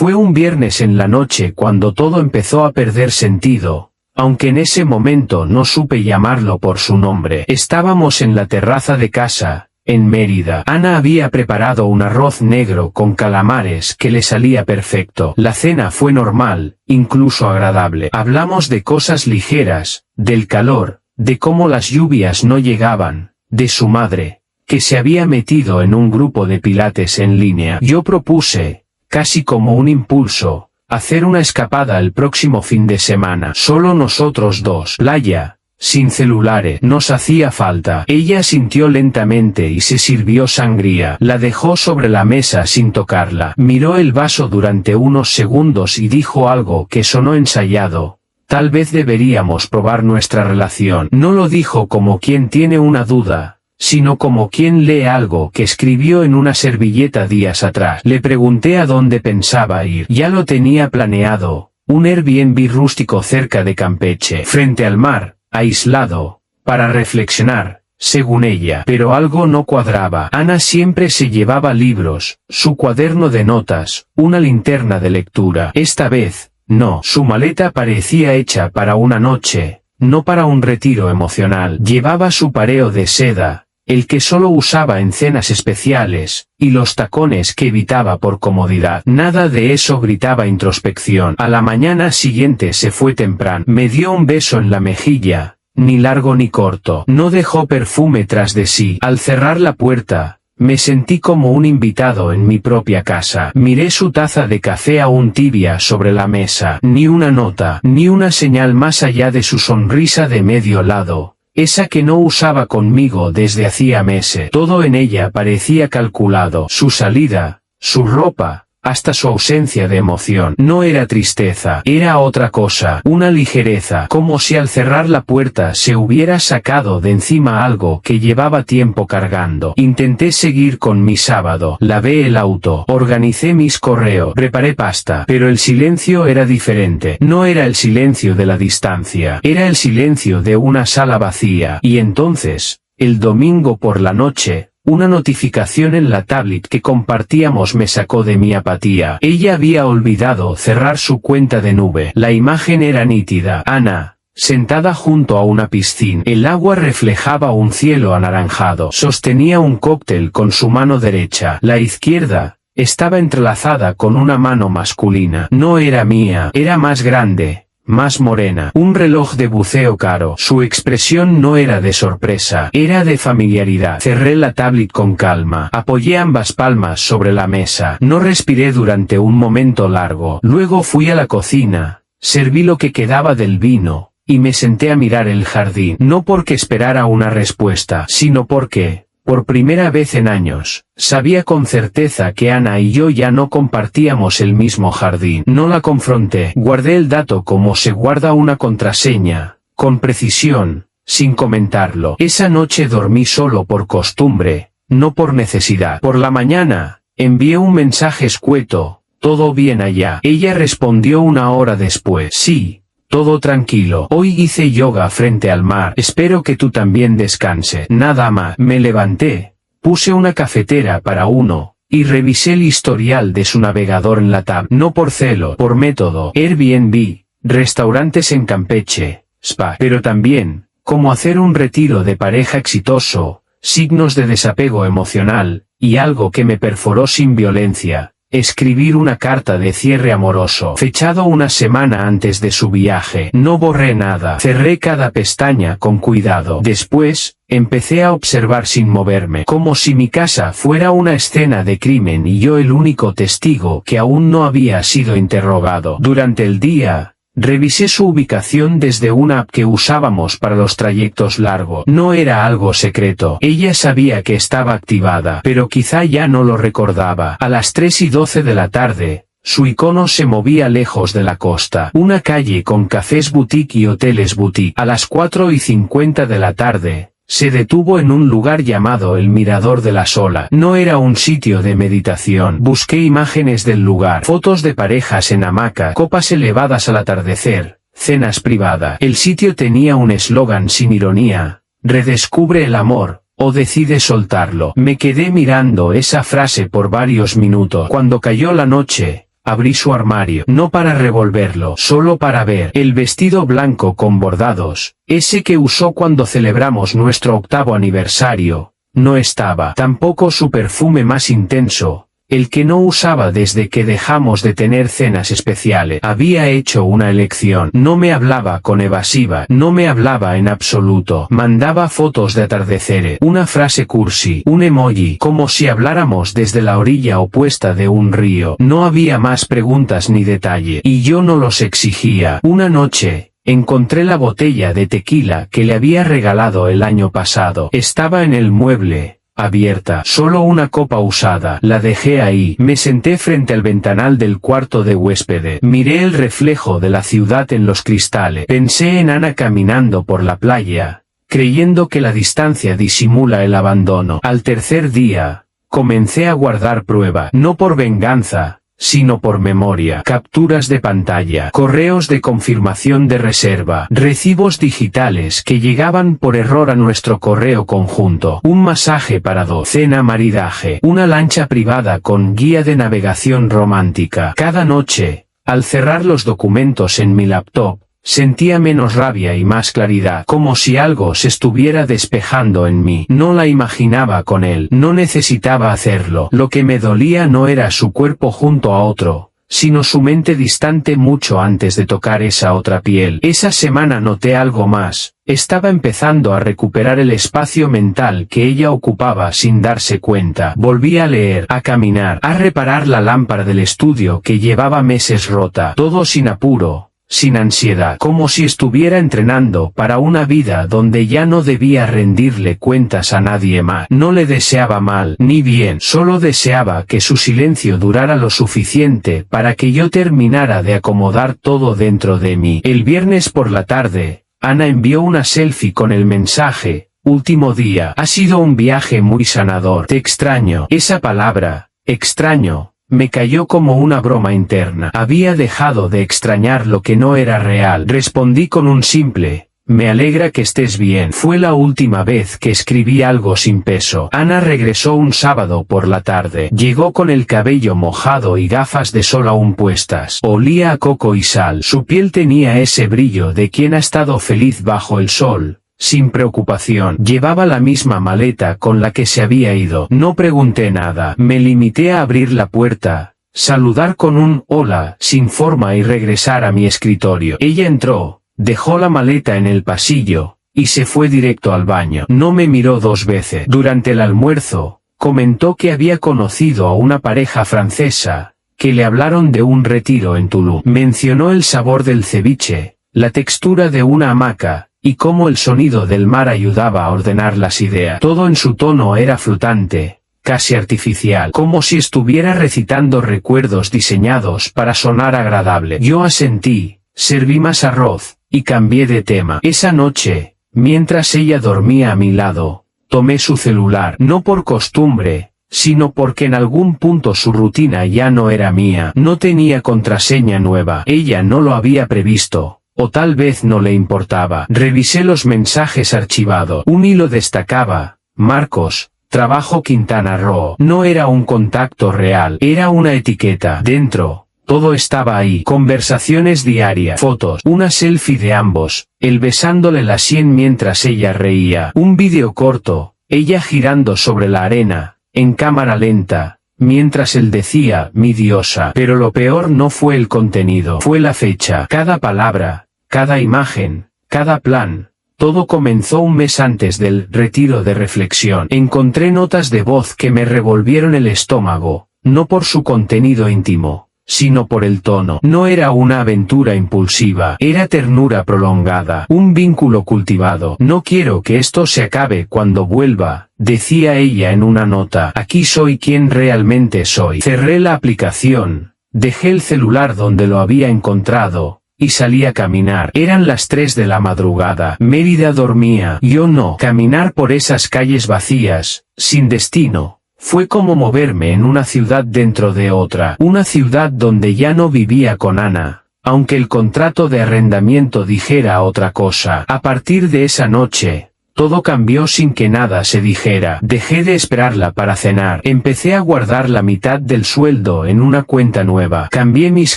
Fue un viernes en la noche cuando todo empezó a perder sentido, aunque en ese momento no supe llamarlo por su nombre. Estábamos en la terraza de casa, en Mérida. Ana había preparado un arroz negro con calamares que le salía perfecto. La cena fue normal, incluso agradable. Hablamos de cosas ligeras, del calor, de cómo las lluvias no llegaban, de su madre, que se había metido en un grupo de pilates en línea. Yo propuse, casi como un impulso, hacer una escapada el próximo fin de semana. Solo nosotros dos. Playa, sin celulares. Nos hacía falta. Ella sintió lentamente y se sirvió sangría. La dejó sobre la mesa sin tocarla. Miró el vaso durante unos segundos y dijo algo que sonó ensayado. Tal vez deberíamos probar nuestra relación. No lo dijo como quien tiene una duda, sino como quien lee algo que escribió en una servilleta días atrás. Le pregunté a dónde pensaba ir. Ya lo tenía planeado, un Airbnb rústico cerca de Campeche, frente al mar, aislado, para reflexionar, según ella. Pero algo no cuadraba. Ana siempre se llevaba libros, su cuaderno de notas, una linterna de lectura. Esta vez, no. Su maleta parecía hecha para una noche, no para un retiro emocional. Llevaba su pareo de seda, el que solo usaba en cenas especiales, y los tacones que evitaba por comodidad. Nada de eso gritaba introspección. A la mañana siguiente se fue temprano. Me dio un beso en la mejilla, ni largo ni corto. No dejó perfume tras de sí. Al cerrar la puerta, me sentí como un invitado en mi propia casa. Miré su taza de café aún tibia sobre la mesa. Ni una nota, ni una señal más allá de su sonrisa de medio lado, esa que no usaba conmigo desde hacía meses. Todo en ella parecía calculado. Su salida, su ropa, hasta su ausencia de emoción. No era tristeza, era otra cosa, una ligereza, como si al cerrar la puerta se hubiera sacado de encima algo que llevaba tiempo cargando. Intenté seguir con mi sábado. Lavé el auto, organicé mis correos, preparé pasta, pero el silencio era diferente. No era el silencio de la distancia, era el silencio de una sala vacía. Y entonces, el domingo por la noche, una notificación en la tablet que compartíamos me sacó de mi apatía. Ella había olvidado cerrar su cuenta de nube. La imagen era nítida. Ana, sentada junto a una piscina. El agua reflejaba un cielo anaranjado. Sostenía un cóctel con su mano derecha. La izquierda estaba entrelazada con una mano masculina. No era mía, era más grande, más morena. Un reloj de buceo caro. Su expresión no era de sorpresa, era de familiaridad. Cerré la tablet con calma. Apoyé ambas palmas sobre la mesa. No respiré durante un momento largo. Luego fui a la cocina, serví lo que quedaba del vino, y me senté a mirar el jardín. No porque esperara una respuesta, sino porque, por primera vez en años, sabía con certeza que Ana y yo ya no compartíamos el mismo jardín. No la confronté. Guardé el dato como se guarda una contraseña, con precisión, sin comentarlo. Esa noche dormí solo por costumbre, no por necesidad. Por la mañana, envié un mensaje escueto: ¿todo bien allá? Ella respondió una hora después: sí. Todo tranquilo. Hoy hice yoga frente al mar. Espero que tú también descanse. Nada más. Me levanté, puse una cafetera para uno, y revisé el historial de su navegador en la tab. No por celo, por método. Airbnb, restaurantes en Campeche, spa. Pero también, cómo hacer un retiro de pareja exitoso, signos de desapego emocional, y algo que me perforó sin violencia: escribir una carta de cierre amoroso, fechado una semana antes de su viaje. No borré nada, cerré cada pestaña con cuidado. Después, empecé a observar sin moverme, como si mi casa fuera una escena de crimen y yo el único testigo que aún no había sido interrogado. Durante el día, revisé su ubicación desde una app que usábamos para los trayectos largos. No era algo secreto. Ella sabía que estaba activada, pero quizá ya no lo recordaba. A las 3:12 de la tarde, su icono se movía lejos de la costa. Una calle con cafés boutique y hoteles boutique. A las 4:50 de la tarde, se detuvo en un lugar llamado el Mirador de la Sola. No era un sitio de meditación. Busqué imágenes del lugar, fotos de parejas en hamaca, copas elevadas al atardecer, cenas privadas. El sitio tenía un eslogan sin ironía: redescubre el amor, o decide soltarlo. Me quedé mirando esa frase por varios minutos. Cuando cayó la noche, Abrí su armario, no para revolverlo, solo para ver el vestido blanco con bordados, ese que usó cuando celebramos nuestro 8º aniversario. No estaba. Tampoco su perfume más intenso, el que no usaba desde que dejamos de tener cenas especiales. Había hecho una elección. No me hablaba con evasiva, no me hablaba en absoluto. Mandaba fotos de atardeceres, una frase cursi, un emoji, como si habláramos desde la orilla opuesta de un río. No había más preguntas ni detalle, y yo no los exigía. Una noche, encontré la botella de tequila que le había regalado el año pasado. Estaba en el mueble, abierta, solo una copa usada. La dejé ahí. Me senté frente al ventanal del cuarto de huéspedes. Miré el reflejo de la ciudad en los cristales. Pensé en Ana caminando por la playa, creyendo que la distancia disimula el abandono. Al tercer día, comencé a guardar prueba, no por venganza, sino por memoria. Capturas de pantalla, correos de confirmación de reserva, recibos digitales que llegaban por error a nuestro correo conjunto, un masaje para dos, cena maridaje, una lancha privada con guía de navegación romántica. Cada noche, al cerrar los documentos en mi laptop, sentía menos rabia y más claridad, como si algo se estuviera despejando en mí. No la imaginaba con él, no necesitaba hacerlo. Lo que me dolía no era su cuerpo junto a otro, sino su mente distante mucho antes de tocar esa otra piel. Esa semana noté algo más. Estaba empezando a recuperar el espacio mental que ella ocupaba sin darse cuenta. Volví a leer, a caminar, a reparar la lámpara del estudio que llevaba meses rota. Todo sin apuro, sin ansiedad, como si estuviera entrenando para una vida donde ya no debía rendirle cuentas a nadie más. No le deseaba mal, ni bien, solo deseaba que su silencio durara lo suficiente para que yo terminara de acomodar todo dentro de mí. El viernes por la tarde, Ana envió una selfie con el mensaje: último día, ha sido un viaje muy sanador. Te extraño. Esa palabra, extraño, me cayó como una broma interna. Había dejado de extrañar lo que no era real. Respondí con un simple: me alegra que estés bien. Fue la última vez que escribí algo sin peso. Ana regresó un sábado por la tarde. Llegó con el cabello mojado y gafas de sol aún puestas. Olía a coco y sal. Su piel tenía ese brillo de quien ha estado feliz bajo el sol, sin preocupación. Llevaba la misma maleta con la que se había ido. No pregunté nada. Me limité a abrir la puerta, saludar con un hola sin forma y regresar a mi escritorio. Ella entró, dejó la maleta en el pasillo, y se fue directo al baño. No me miró dos veces. Durante el almuerzo, comentó que había conocido a una pareja francesa, que le hablaron de un retiro en Tulum. Mencionó el sabor del ceviche, la textura de una hamaca, y cómo el sonido del mar ayudaba a ordenar las ideas. Todo en su tono era flotante, casi artificial, como si estuviera recitando recuerdos diseñados para sonar agradable. Yo asentí, serví más arroz, y cambié de tema. Esa noche, mientras ella dormía a mi lado, tomé su celular, no por costumbre, sino porque en algún punto su rutina ya no era mía. No tenía contraseña nueva. Ella no lo había previsto, o tal vez no le importaba. Revisé los mensajes archivados. Un hilo destacaba: Marcos, trabajo Quintana Roo. No era un contacto real, era una etiqueta. Dentro, todo estaba ahí. Conversaciones diarias, fotos, una selfie de ambos, él besándole la sien mientras ella reía. Un vídeo corto, ella girando sobre la arena, en cámara lenta, mientras él decía: mi diosa. Pero lo peor no fue el contenido, fue la fecha. Cada palabra, cada imagen, cada plan, todo comenzó un mes antes del retiro de reflexión. Encontré notas de voz que me revolvieron el estómago, no por su contenido íntimo, sino por el tono. No era una aventura impulsiva, era ternura prolongada, un vínculo cultivado. No quiero que esto se acabe cuando vuelva, decía ella en una nota. Aquí soy quien realmente soy. Cerré la aplicación, dejé el celular donde lo había encontrado, y salí a caminar. Eran las 3 de la madrugada. Mérida dormía, yo no. Caminar por esas calles vacías, sin destino, fue como moverme en una ciudad dentro de otra. Una ciudad donde ya no vivía con Ana, aunque el contrato de arrendamiento dijera otra cosa. A partir de esa noche, Todo cambió sin que nada se dijera. Dejé de esperarla para cenar. Empecé a guardar la mitad del sueldo en una cuenta nueva. Cambié mis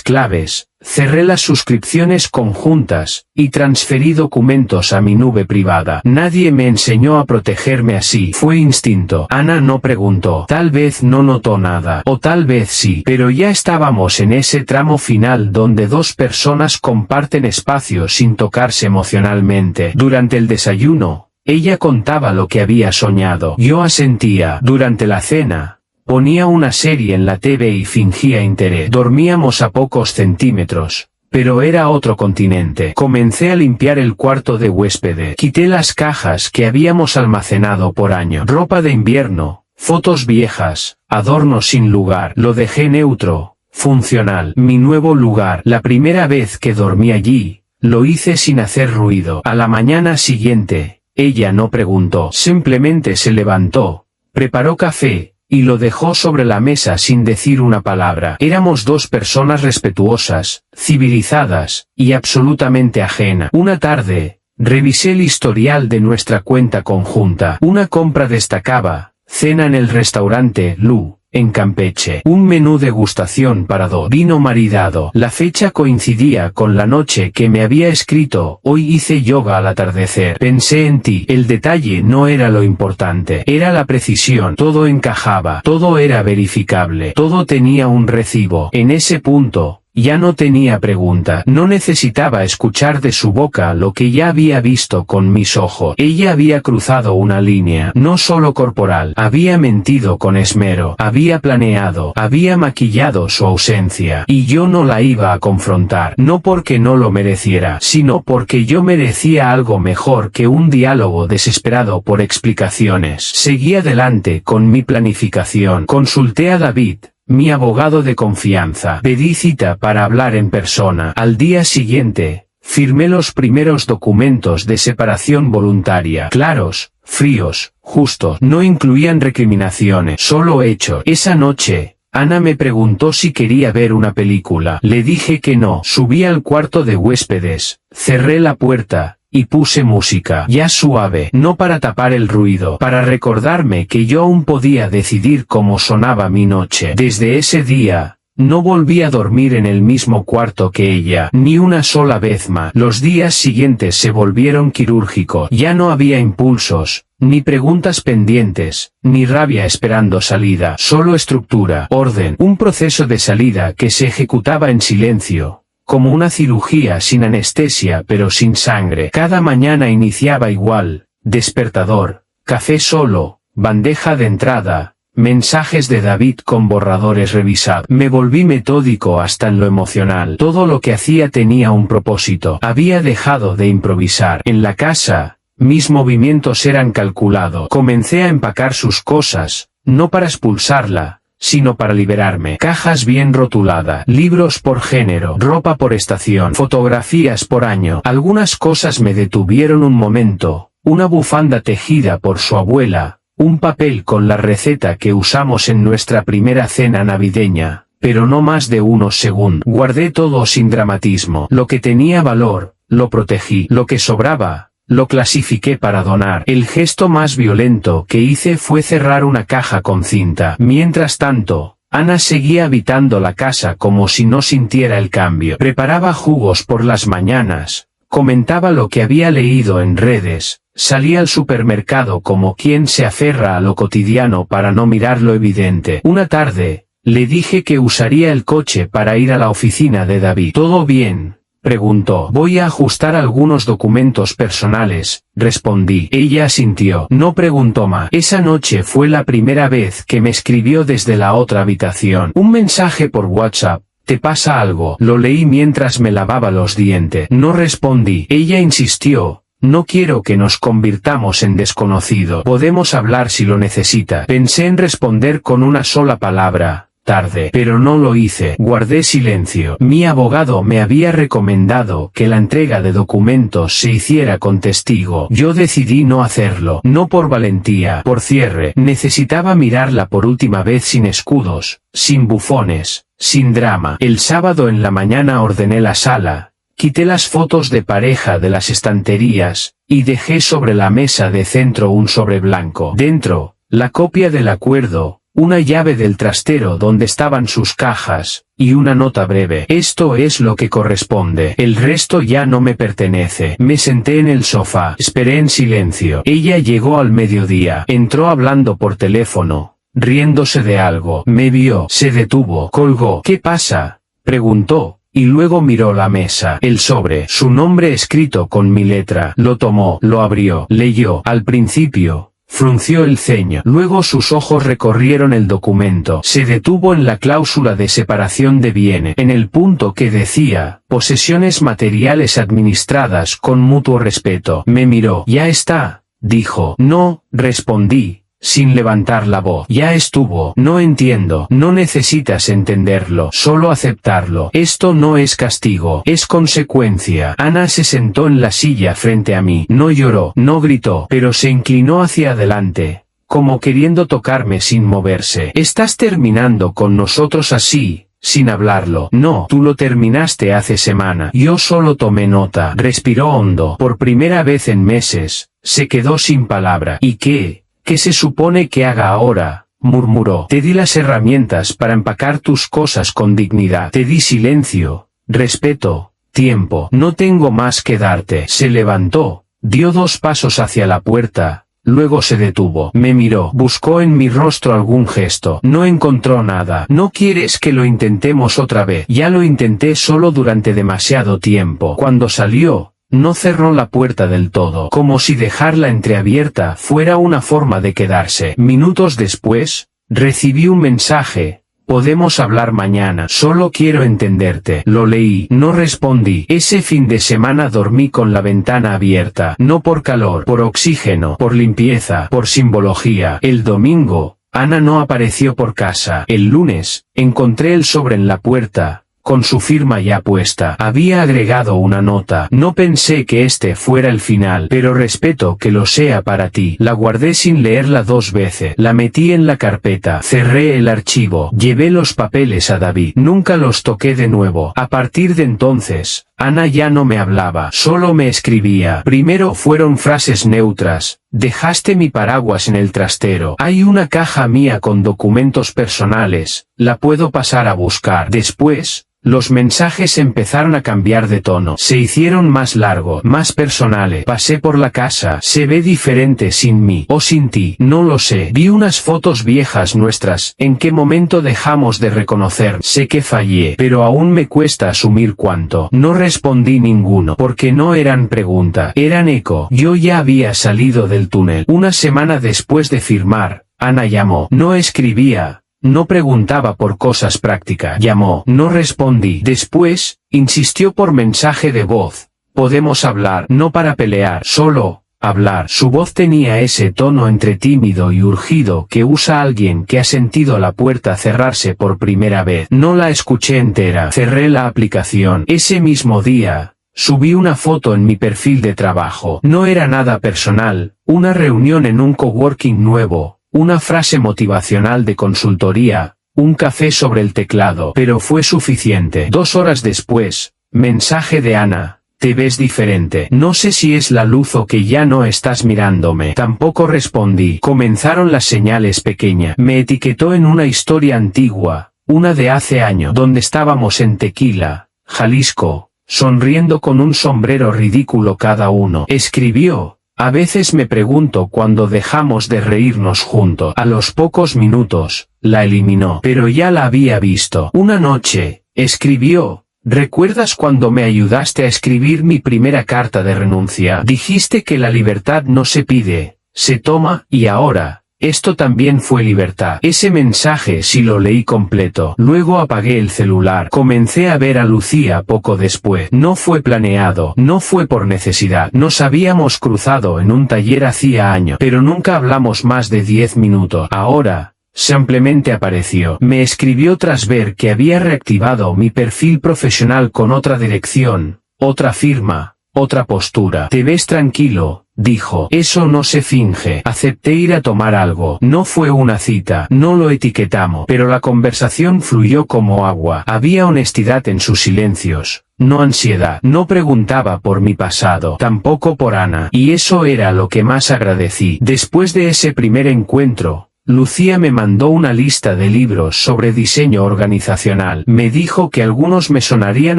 claves, cerré las suscripciones conjuntas, y transferí documentos a mi nube privada. Nadie me enseñó a protegerme así. Fue instinto. Ana no preguntó. Tal vez no notó nada. O tal vez sí. Pero ya estábamos en ese tramo final donde dos personas comparten espacio sin tocarse emocionalmente. Durante el desayuno, ella contaba lo que había soñado. Yo asentía. Durante la cena, ponía una serie en la TV y fingía interés. Dormíamos a pocos centímetros, pero era otro continente. Comencé a limpiar el cuarto de huéspedes. Quité las cajas que habíamos almacenado por año. Ropa de invierno, fotos viejas, adornos sin lugar. Lo dejé neutro, funcional. Mi nuevo lugar. La primera vez que dormí allí, lo hice sin hacer ruido. A la mañana siguiente, ella no preguntó, simplemente se levantó, preparó café, y lo dejó sobre la mesa sin decir una palabra. Éramos dos personas respetuosas, civilizadas, y absolutamente ajenas. Una tarde, revisé el historial de nuestra cuenta conjunta. Una compra destacaba, cena en el restaurante Lu, en Campeche. Un menú degustación para dos. Vino maridado. La fecha coincidía con la noche que me había escrito. Hoy hice yoga al atardecer. Pensé en ti. El detalle no era lo importante. Era la precisión. Todo encajaba. Todo era verificable. Todo tenía un recibo. En ese punto, ya no tenía pregunta. No necesitaba escuchar de su boca lo que ya había visto con mis ojos. Ella había cruzado una línea, no solo corporal. Había mentido con esmero. Había planeado. Había maquillado su ausencia. Y yo no la iba a confrontar. No porque no lo mereciera, sino porque yo merecía algo mejor que un diálogo desesperado por explicaciones. Seguí adelante con mi planificación. Consulté a David, mi abogado de confianza. Pedí cita para hablar en persona. Al día siguiente, firmé los primeros documentos de separación voluntaria. Claros, fríos, justos. No incluían recriminaciones, solo hechos. Esa noche, Ana me preguntó si quería ver una película. Le dije que no. Subí al cuarto de huéspedes, cerré la puerta, y puse música, ya suave, no para tapar el ruido, para recordarme que yo aún podía decidir cómo sonaba mi noche. Desde ese día, no volví a dormir en el mismo cuarto que ella, ni una sola vez más. Los días siguientes se volvieron quirúrgicos. Ya no había impulsos, ni preguntas pendientes, ni rabia esperando salida. Solo estructura, orden, un proceso de salida que se ejecutaba en silencio, como una cirugía sin anestesia pero sin sangre. Cada mañana iniciaba igual: despertador, café solo, bandeja de entrada, mensajes de David con borradores revisados. Me volví metódico hasta en lo emocional. Todo lo que hacía tenía un propósito. Había dejado de improvisar. En la casa, mis movimientos eran calculados. Comencé a empacar sus cosas, no para expulsarla, sino para liberarme. Cajas bien rotuladas, libros por género, ropa por estación, fotografías por año. Algunas cosas me detuvieron un momento: una bufanda tejida por su abuela, un papel con la receta que usamos en nuestra primera cena navideña, pero no más de unos segundos. Guardé todo sin dramatismo. Lo que tenía valor, lo protegí. Lo que sobraba, lo clasifiqué para donar. El gesto más violento que hice fue cerrar una caja con cinta. Mientras tanto, Ana seguía habitando la casa como si no sintiera el cambio. Preparaba jugos por las mañanas, comentaba lo que había leído en redes, salía al supermercado como quien se aferra a lo cotidiano para no mirar lo evidente. Una tarde, le dije que usaría el coche para ir a la oficina de David. ¿Todo bien?, preguntó. Voy a ajustar algunos documentos personales, respondí. Ella asintió. No preguntó más. Esa noche fue la primera vez que me escribió desde la otra habitación. Un mensaje por WhatsApp: ¿te pasa algo? Lo leí mientras me lavaba los dientes. No respondí. Ella insistió: no quiero que nos convirtamos en desconocidos. Podemos hablar si lo necesita. Pensé en responder con una sola palabra: tarde, pero no lo hice. Guardé silencio. Mi abogado me había recomendado que la entrega de documentos se hiciera con testigo. Yo decidí no hacerlo, no por valentía, por cierre. Necesitaba mirarla por última vez sin escudos, sin bufones, sin drama. El sábado en la mañana ordené la sala, Quité las fotos de pareja de las estanterías, y dejé sobre la mesa de centro un sobre blanco. Dentro, la copia del acuerdo, una llave del trastero donde estaban sus cajas, y una nota breve. Esto es lo que corresponde. El resto ya no me pertenece. Me senté en el sofá. Esperé en silencio. Ella llegó al mediodía. Entró hablando por teléfono, riéndose de algo. Me vio. Se detuvo. Colgó. ¿Qué pasa?, preguntó, y luego miró la mesa. El sobre. Su nombre escrito con mi letra. Lo tomó. Lo abrió. Leyó. Al principio frunció el ceño. Luego sus ojos recorrieron el documento. Se detuvo en la cláusula de separación de bienes, en el punto que decía, posesiones materiales administradas con mutuo respeto. Me miró. Ya está, dijo. No, respondí, sin levantar la voz. Ya estuvo. No entiendo. No necesitas entenderlo, solo aceptarlo. Esto no es castigo, es consecuencia. Ana se sentó en la silla frente a mí. No lloró, no gritó, pero se inclinó hacia adelante, como queriendo tocarme sin moverse. ¿Estás terminando con nosotros así, sin hablarlo? No, tú lo terminaste hace semana. Yo solo tomé nota. Respiró hondo. Por primera vez en meses, se quedó sin palabra. ¿Y qué? ¿Qué se supone que haga ahora?, murmuró. Te di las herramientas para empacar tus cosas con dignidad. Te di silencio, respeto, tiempo. No tengo más que darte. Se levantó, dio 2 pasos hacia la puerta, luego se detuvo. Me miró. Buscó en mi rostro algún gesto. No encontró nada. ¿No quieres que lo intentemos otra vez? Ya lo intenté solo durante demasiado tiempo. Cuando salió, no cerró la puerta del todo, como si dejarla entreabierta fuera una forma de quedarse. Minutos después, recibí un mensaje. Podemos hablar mañana. Solo quiero entenderte. Lo leí. No respondí. Ese fin de semana dormí con la ventana abierta. No por calor, por oxígeno, por limpieza, por simbología. El domingo, Ana no apareció por casa. El lunes, encontré el sobre en la puerta, con su firma ya puesta. Había agregado una nota. No pensé que este fuera el final, pero respeto que lo sea para ti. La guardé sin leerla 2 veces. La metí en la carpeta. Cerré el archivo. Llevé los papeles a David. Nunca los toqué de nuevo. A partir de entonces, Ana ya no me hablaba, solo me escribía. Primero fueron frases neutras. Dejaste mi paraguas en el trastero. Hay una caja mía con documentos personales. La puedo pasar a buscar. Después, los mensajes empezaron a cambiar de tono. Se hicieron más largos, más personales. Pasé por la casa. Se ve diferente sin mí. O sin ti. No lo sé. Vi unas fotos viejas nuestras. ¿En qué momento dejamos de reconocer? Sé que fallé, pero aún me cuesta asumir cuánto. No respondí ninguno, porque no eran pregunta, eran eco. Yo ya había salido del túnel. Una semana después de firmar, Ana llamó. No escribía. No preguntaba por cosas prácticas. Llamó. No respondí. Después, insistió por mensaje de voz. Podemos hablar. No para pelear. Solo hablar. Su voz tenía ese tono entre tímido y urgido que usa alguien que ha sentido la puerta cerrarse por primera vez. No la escuché entera. Cerré la aplicación. Ese mismo día, subí una foto en mi perfil de trabajo. No era nada personal. Una reunión en un coworking nuevo. Una frase motivacional de consultoría, un café sobre el teclado, pero fue suficiente. 2 horas después, mensaje de Ana. Te ves diferente. No sé si es la luz o que ya no estás mirándome. Tampoco respondí. Comenzaron las señales pequeñas. Me etiquetó en una historia antigua, una de hace años, donde estábamos en Tequila, Jalisco, sonriendo con un sombrero ridículo cada uno. Escribió. A veces me pregunto cuándo dejamos de reírnos juntos. A los pocos minutos, la eliminó. Pero ya la había visto. Una noche, escribió. ¿Recuerdas cuando me ayudaste a escribir mi primera carta de renuncia? Dijiste que la libertad no se pide, se toma, y ahora, esto también fue libertad. Ese mensaje sí lo leí completo. Luego apagué el celular. Comencé a ver a Lucía poco después. No fue planeado, no fue por necesidad. Nos habíamos cruzado en un taller hacía años, pero nunca hablamos más de 10 minutos. Ahora, simplemente apareció. Me escribió tras ver que había reactivado mi perfil profesional con otra dirección, otra firma, otra postura. Te ves tranquilo, dijo. Eso no se finge. Acepté ir a tomar algo. No fue una cita, no lo etiquetamos, pero la conversación fluyó como agua. Había honestidad en sus silencios, no ansiedad. No preguntaba por mi pasado, tampoco por Ana, y eso era lo que más agradecí. Después de ese primer encuentro, Lucía me mandó una lista de libros sobre diseño organizacional. Me dijo que algunos me sonarían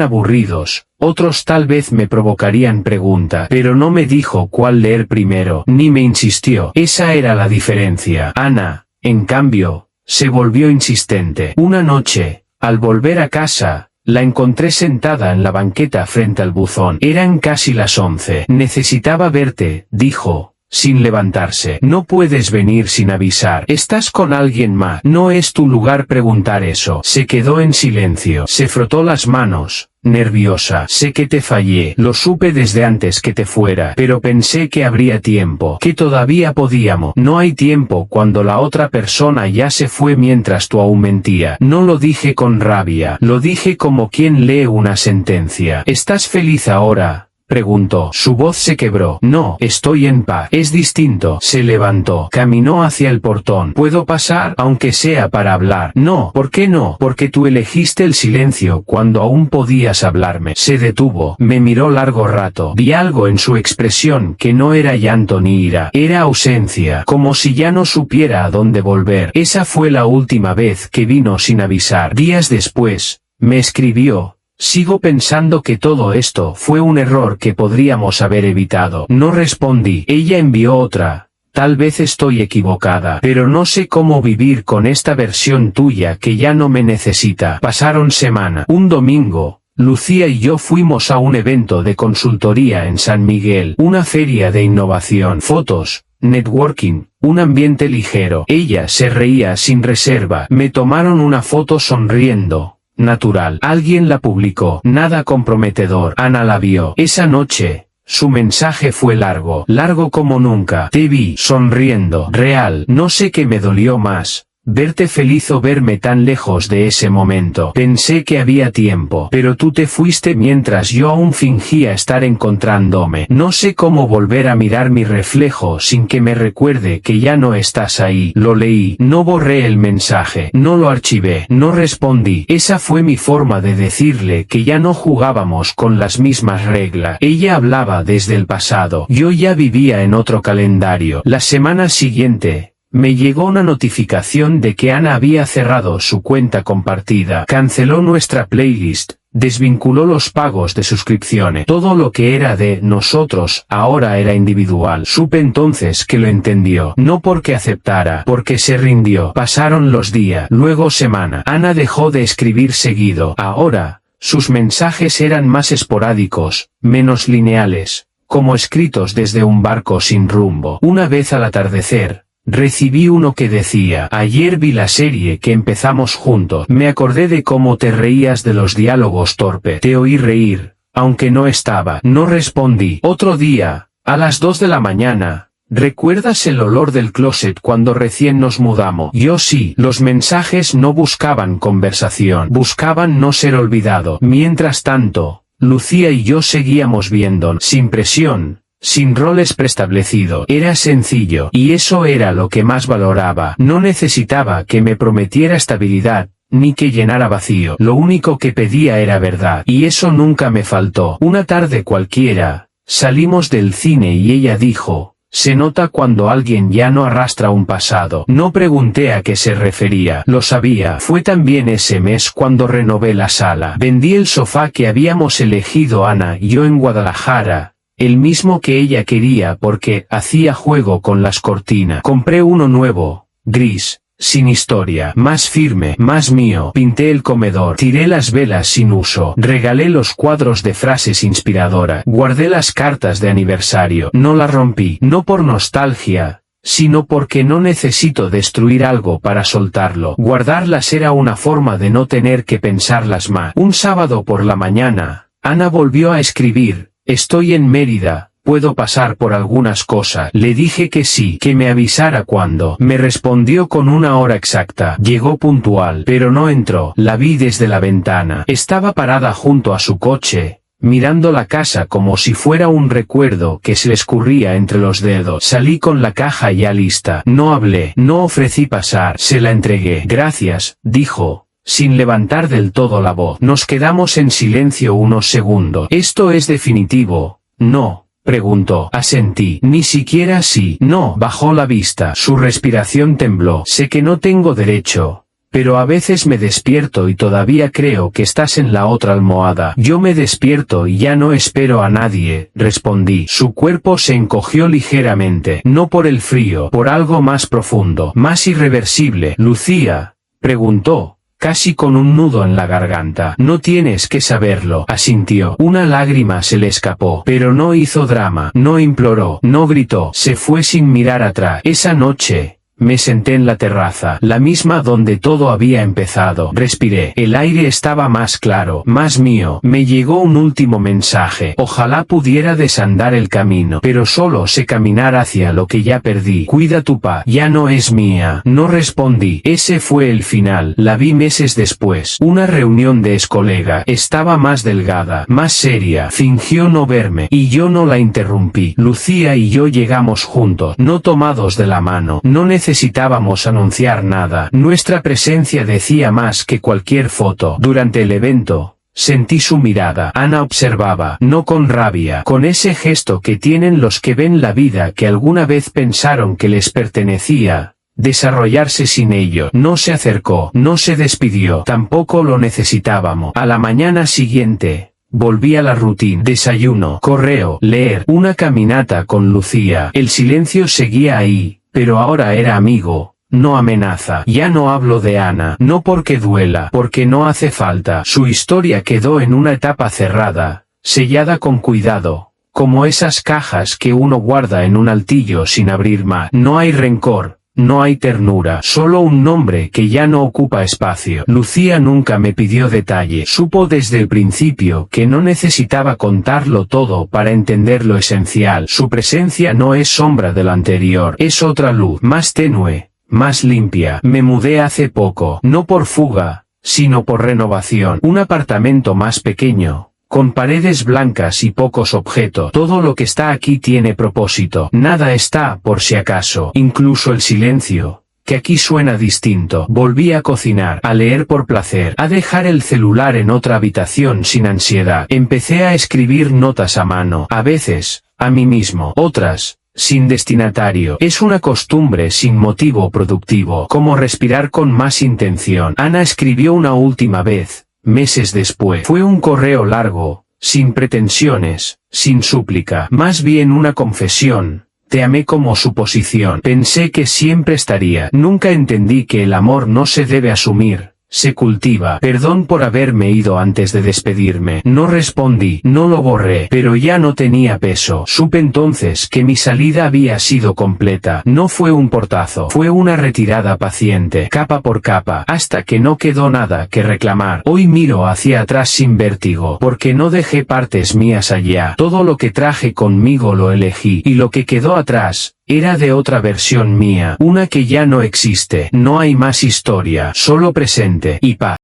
aburridos, otros tal vez me provocarían pregunta, pero no me dijo cuál leer primero, ni me insistió. Esa era la diferencia. Ana, en cambio, se volvió insistente. Una noche, al volver a casa, la encontré sentada en la banqueta frente al buzón. Eran casi las 11. Necesitaba verte, dijo, sin levantarse. No puedes venir sin avisar. ¿Estás con alguien más? No es tu lugar preguntar eso. Se quedó en silencio. Se frotó las manos, nerviosa. Sé que te fallé. Lo supe desde antes que te fuera. Pero pensé que habría tiempo. Que todavía podíamos. No hay tiempo cuando la otra persona ya se fue mientras tú aún mentías. No lo dije con rabia. Lo dije como quien lee una sentencia. ¿Estás feliz ahora?, preguntó. Su voz se quebró. No, estoy en paz. Es distinto. Se levantó. Caminó hacia el portón. ¿Puedo pasar? Aunque sea para hablar. No. ¿Por qué no? Porque tú elegiste el silencio cuando aún podías hablarme. Se detuvo. Me miró largo rato. Vi algo en su expresión que no era llanto ni ira. Era ausencia. Como si ya no supiera a dónde volver. Esa fue la última vez que vino sin avisar. Días después, me escribió. Sigo pensando que todo esto fue un error que podríamos haber evitado. No respondí. Ella envió otra. Tal vez estoy equivocada, pero no sé cómo vivir con esta versión tuya que ya no me necesita. Pasaron semana. Un domingo, Lucía y yo fuimos a un evento de consultoría en San Miguel, una feria de innovación, fotos, networking, un ambiente ligero. Ella se reía sin reserva. Me tomaron una foto sonriendo. Natural. Alguien la publicó. Nada comprometedor. Ana la vio. Esa noche, su mensaje fue largo. Largo como nunca. Te vi, sonriendo. Real. No sé qué me dolió más. Verte feliz o verme tan lejos de ese momento. Pensé que había tiempo. Pero tú te fuiste mientras yo aún fingía estar encontrándome. No sé cómo volver a mirar mi reflejo sin que me recuerde que ya no estás ahí. Lo leí. No borré el mensaje. No lo archivé. No respondí. Esa fue mi forma de decirle que ya no jugábamos con las mismas reglas. Ella hablaba desde el pasado. Yo ya vivía en otro calendario. La semana siguiente, me llegó una notificación de que Ana había cerrado su cuenta compartida, canceló nuestra playlist, desvinculó los pagos de suscripciones. Todo lo que era de nosotros ahora era individual. Supe entonces que lo entendió. No porque aceptara, porque se rindió. Pasaron los días, luego semana. Ana dejó de escribir seguido. Ahora, sus mensajes eran más esporádicos, menos lineales, como escritos desde un barco sin rumbo. Una vez al atardecer, recibí uno que decía: ayer vi la serie que empezamos juntos. Me acordé de cómo te reías de los diálogos torpes. Te oí reír, aunque no estaba. No respondí. Otro día, a las 2 de la mañana, ¿recuerdas el olor del closet cuando recién nos mudamos? Yo sí. Los mensajes no buscaban conversación. Buscaban no ser olvidado. Mientras tanto, Lucía y yo seguíamos viendo, sin presión, sin roles preestablecidos. Era sencillo, y eso era lo que más valoraba. No necesitaba que me prometiera estabilidad, ni que llenara vacío. Lo único que pedía era verdad, y eso nunca me faltó. Una tarde cualquiera, salimos del cine y ella dijo: se nota cuando alguien ya no arrastra un pasado. No pregunté a qué se refería. Lo sabía. Fue también ese mes cuando renové la sala. Vendí el sofá que habíamos elegido Ana y yo en Guadalajara, el mismo que ella quería porque hacía juego con las cortinas. Compré uno nuevo, gris, sin historia, más firme, más mío. Pinté el comedor, tiré las velas sin uso, regalé los cuadros de frases inspiradoras, guardé las cartas de aniversario. No las rompí, no por nostalgia, sino porque no necesito destruir algo para soltarlo. Guardarlas era una forma de no tener que pensarlas más. Un sábado por la mañana, Ana volvió a escribir: estoy en Mérida, ¿puedo pasar por algunas cosas? Le dije que sí, que me avisara cuando. Me respondió con una hora exacta. Llegó puntual, pero no entró. La vi desde la ventana. Estaba parada junto a su coche, mirando la casa como si fuera un recuerdo que se le escurría entre los dedos. Salí con la caja ya lista. No hablé, no ofrecí pasar, se la entregué. Gracias, dijo, sin levantar del todo la voz. Nos quedamos en silencio unos segundos. ¿Esto es definitivo? No, preguntó. Asentí. Ni siquiera sí. No, bajó la vista. Su respiración tembló. Sé que no tengo derecho, pero a veces me despierto y todavía creo que estás en la otra almohada. Yo me despierto y ya no espero a nadie, respondí. Su cuerpo se encogió ligeramente, no por el frío, por algo más profundo, más irreversible. ¿Lucía?, preguntó, casi con un nudo en la garganta. No tienes que saberlo, asintió. Una lágrima se le escapó, pero no hizo drama, no imploró, no gritó. Se fue sin mirar atrás. Esa noche me senté en la terraza, la misma donde todo había empezado. Respiré. El aire estaba más claro, más mío. Me llegó un último mensaje. Ojalá pudiera desandar el camino, pero solo sé caminar hacia lo que ya perdí. Cuida tu paz. Ya no es mía. No respondí. Ese fue el final. La vi meses después. Una reunión de excolega. Estaba más delgada, más seria. Fingió no verme, y yo no la interrumpí. Lucía y yo llegamos juntos, no tomados de la mano. No necesitábamos anunciar nada. Nuestra presencia decía más que cualquier foto. Durante el evento, sentí su mirada. Ana observaba, no con rabia, con ese gesto que tienen los que ven la vida que alguna vez pensaron que les pertenecía, desarrollarse sin ello. No se acercó, no se despidió, tampoco lo necesitábamos. A la mañana siguiente, volví a la rutina. Desayuno, correo, leer, una caminata con Lucía. El silencio seguía ahí, pero ahora era amigo, no amenaza. Ya no hablo de Ana, no porque duela, porque no hace falta. Su historia quedó en una etapa cerrada, sellada con cuidado, como esas cajas que uno guarda en un altillo sin abrir más. No hay rencor, no hay ternura, solo un nombre que ya no ocupa espacio. Lucía nunca me pidió detalle. Supo desde el principio que no necesitaba contarlo todo para entender lo esencial. Su presencia no es sombra de la anterior, es otra luz, más tenue, más limpia. Me mudé hace poco, no por fuga, sino por renovación. Un apartamento más pequeño, con paredes blancas y pocos objetos. Todo lo que está aquí tiene propósito. Nada está por si acaso. Incluso el silencio, que aquí suena distinto. Volví a cocinar, a leer por placer, a dejar el celular en otra habitación sin ansiedad. Empecé a escribir notas a mano, a veces, a mí mismo, otras, sin destinatario. Es una costumbre sin motivo productivo, como respirar con más intención. Ana escribió una última vez, meses después. Fue un correo largo, sin pretensiones, sin súplica, más bien una confesión. Te amé como suposición. Pensé que siempre estaría. Nunca entendí que el amor no se debe asumir, se cultiva. Perdón por haberme ido antes de despedirme. No respondí, no lo borré, pero ya no tenía peso. Supe entonces que mi salida había sido completa. No fue un portazo, fue una retirada paciente, capa por capa, hasta que no quedó nada que reclamar. Hoy miro hacia atrás sin vértigo, porque no dejé partes mías allá. Todo lo que traje conmigo lo elegí, y lo que quedó atrás era de otra versión mía, una que ya no existe. No hay más historia, solo presente y paz.